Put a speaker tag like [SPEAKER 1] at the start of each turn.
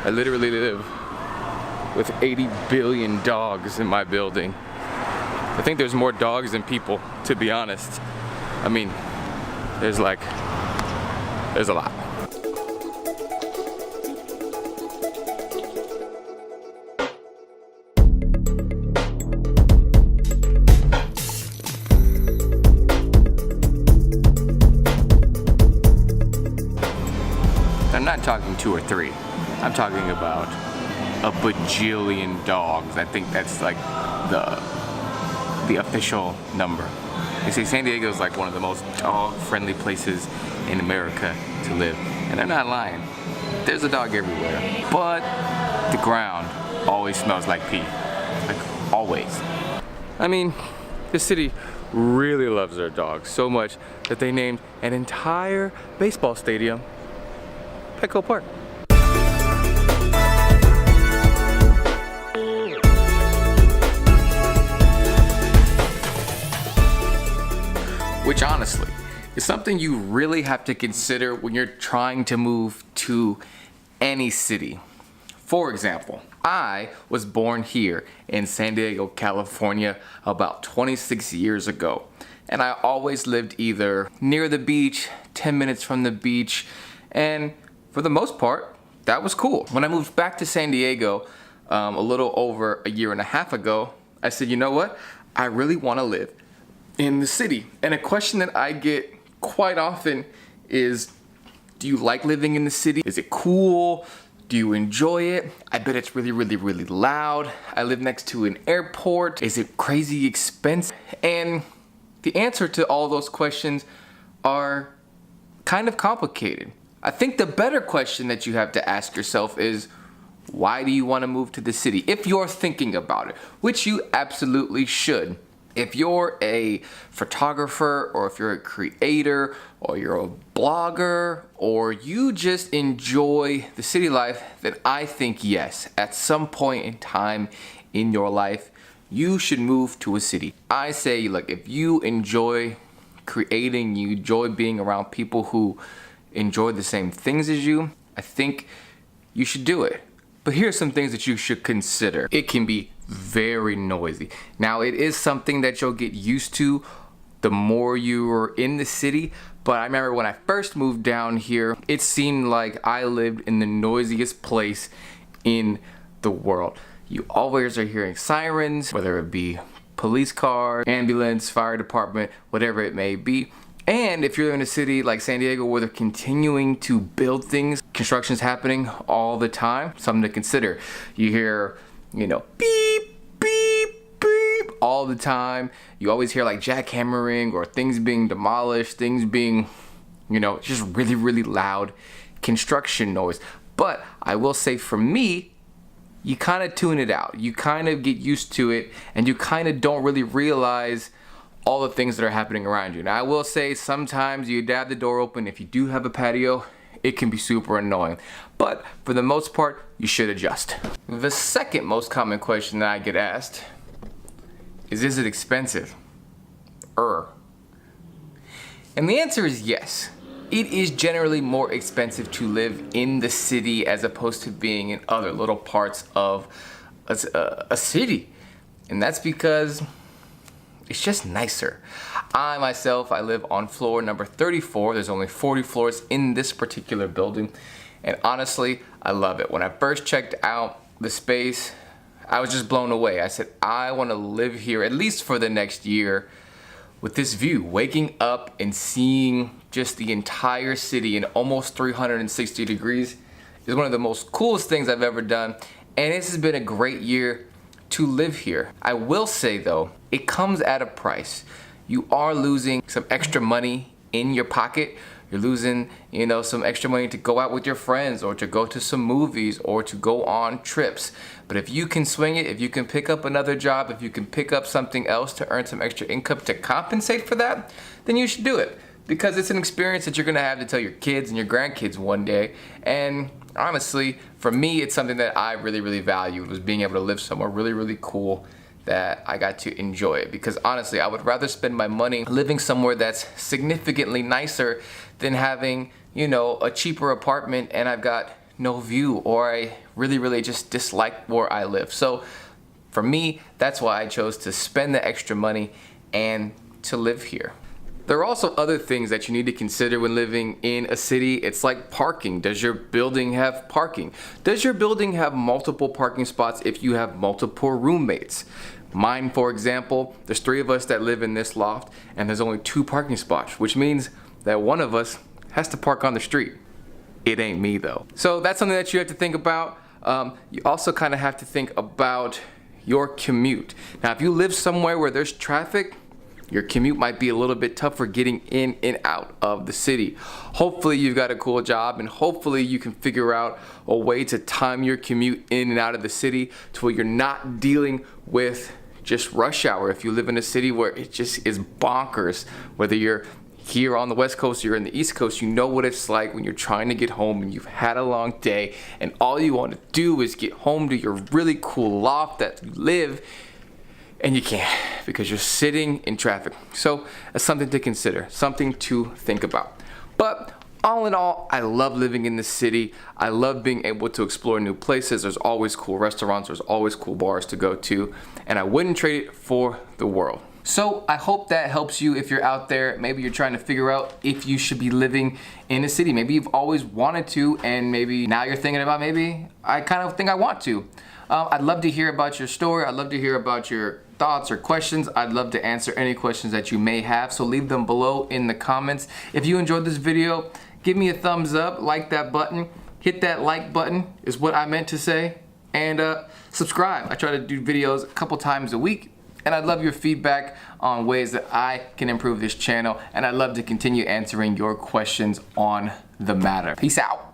[SPEAKER 1] I literally live with 80 billion dogs in my building. I think there's more dogs than people, to be honest. I mean, there's a lot. I'm not talking 2 or 3. I'm talking about a bajillion dogs. I think that's like the official number. They say San Diego is like one of the most dog-friendly places in America to live, and they're not lying. There's a dog everywhere, but the ground always smells like pee, like always. I mean, the city really loves their dogs so much that they named an entire baseball stadium Petco Park. Which honestly is something you really have to consider when you're trying to move to any city. For example, I was born here in San Diego, California about 26 years ago. And I always lived either near the beach, 10 minutes from the beach, and for the most part, that was cool. When I moved back to San Diego a little over a year and a half ago, I said, you know what? I really want to live in the city. And a question that I get quite often is, do you like living in the city? Is it cool? Do you enjoy it? I bet it's really, really, really loud. I live next to an airport. Is it crazy expensive? And the answer to all those questions are kind of complicated. I think the better question that you have to ask yourself is, why do you want to move to the city? If you're thinking about it, which you absolutely should. If you're a photographer, or if you're a creator, or you're a blogger, or you just enjoy the city life, then I think yes, at some point in time in your life, you should move to a city. I say, look, if you enjoy creating, you enjoy being around people who enjoy the same things as you, I think you should do it. But here's some things that you should consider. It can be very noisy. Now, it is something that you'll get used to the more you're in the city, but I remember when I first moved down here, it seemed like I lived in the noisiest place in the world. You always are hearing sirens, whether it be police car, ambulance, fire department, whatever it may be. And if you're in a city like San Diego where they're continuing to build things, construction's happening all the time, something to consider. You hear, beep, beep, beep all the time. You always hear like jackhammering or things being demolished, things being, just really, really loud construction noise. But I will say for me, you kind of tune it out. You kind of get used to it, and you kind of don't really realize all the things that are happening around you. Now, I will say sometimes you have the door open. If you do have a patio, it can be super annoying. But for the most part, you should adjust. The second most common question that I get asked is it expensive? And the answer is yes. It is generally more expensive to live in the city as opposed to being in other little parts of a city. And that's because it's just nicer. I myself, I live on floor number 34. There's only 40 floors in this particular building. And honestly, I love it. When I first checked out the space, I was just blown away. I said, I want to live here at least for the next year with this view. Waking up and seeing just the entire city in almost 360 degrees is one of the most coolest things I've ever done. And this has been a great year to live here. I will say though, it comes at a price. You are losing some extra money in your pocket. You're losing, some extra money to go out with your friends or to go to some movies or to go on trips. But if you can swing it, if you can pick up another job, if you can pick up something else to earn some extra income to compensate for that, then you should do it. Because it's an experience that you're gonna have to tell your kids and your grandkids one day. And honestly, for me, it's something that I really, really valued, was being able to live somewhere really, really cool that I got to enjoy it. Because honestly, I would rather spend my money living somewhere that's significantly nicer than having, a cheaper apartment and I've got no view, or I really just dislike where I live. So for me, that's why I chose to spend the extra money and to live here. There are also other things that you need to consider when living in a city. It's like parking. Does your building have parking? Does your building have multiple parking spots if you have multiple roommates? Mine, for example, there's 3 of us that live in this loft, and there's only 2 parking spots, which means that one of us has to park on the street. It ain't me though. So that's something that you have to think about. You also kind of have to think about your commute. Now, if you live somewhere where there's traffic, your commute might be a little bit tougher getting in and out of the city. Hopefully you've got a cool job, and hopefully you can figure out a way to time your commute in and out of the city to where you're not dealing with just rush hour. If you live in a city where it just is bonkers, whether you're here on the West Coast or you're in the East Coast, you know what it's like when you're trying to get home and you've had a long day and all you want to do is get home to your really cool loft that you live, and you can't because you're sitting in traffic. So that's something to consider, something to think about. But all in all, I love living in the city. I love being able to explore new places. There's always cool restaurants, there's always cool bars to go to, and I wouldn't trade it for the world. So I hope that helps you if you're out there. Maybe you're trying to figure out if you should be living in a city. Maybe you've always wanted to, and maybe now you're thinking about, maybe I kind of think I want to. I'd love to hear about your story. I'd love to hear about your thoughts or questions. I'd love to answer any questions that you may have, so leave them below in the comments. If you enjoyed this video, give me a thumbs up, like that button, hit that like button is what I meant to say, and subscribe. I try to do videos a couple times a week, and I'd love your feedback on ways that I can improve this channel, and I'd love to continue answering your questions on the matter. Peace out.